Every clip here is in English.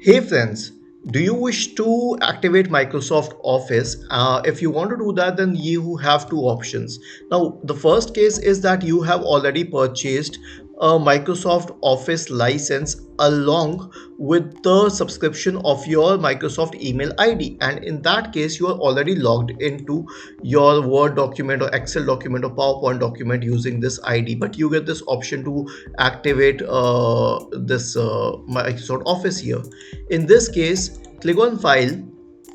Hey friends, do you wish to activate Microsoft Office? If you want to do that, then you have two options. Now, the first case is that you have already purchased a Microsoft Office license along with the subscription of your Microsoft email ID. And in that case, you are already logged into your Word document or Excel document or PowerPoint document using this ID. But you get this option to activate this Microsoft Office here. In this case, click on File,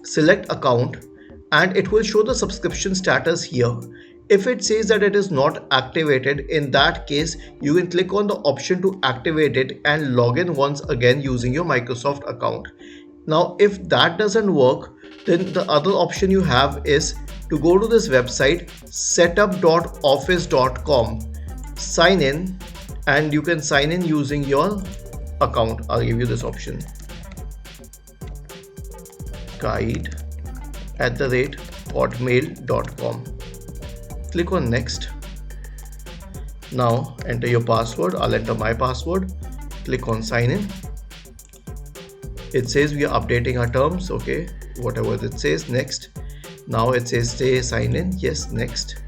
select Account, and it will show the subscription status here. If it says that it is not activated, in that case, you can click on the option to activate it and log in once again using your Microsoft account. Now, if that doesn't work, then the other option you have is to go to this website setup.office.com, sign in, and you can sign in using your account. I'll give you this option: guide@hotmail.com. Click on next. Now enter your password. I'll enter my password. Click on sign in. It says we are updating our terms. Okay, whatever it says. Next. Now it says stay sign in. Yes, next.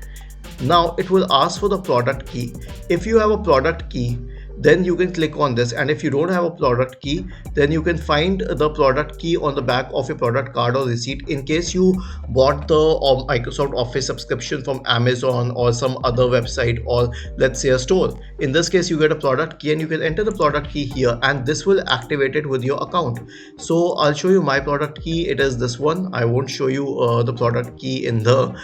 Now it will ask for the product key. If you have a product key, then you can click on this, and if you don't have a product key, then you can find the product key on the back of your product card or receipt in case you bought the Microsoft Office subscription from Amazon or some other website, or let's say a store. In this case, you get a product key and you can enter the product key here, and this will activate it with your account. So I'll show you my product key. It is this one. I won't show you the product key in the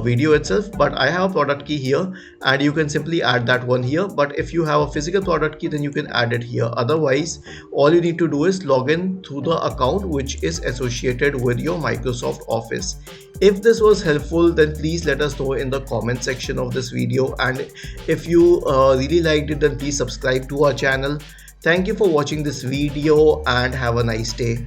video itself, but I have a product key here, and you can simply add that one here. But if you have a physical product key, then you can add it here. Otherwise, all you need to do is log in through the account which is associated with your Microsoft Office. If this was helpful, then please let us know in the comment section of this video, and if you really liked it, then please subscribe to our channel. Thank you for watching this video and have a nice day.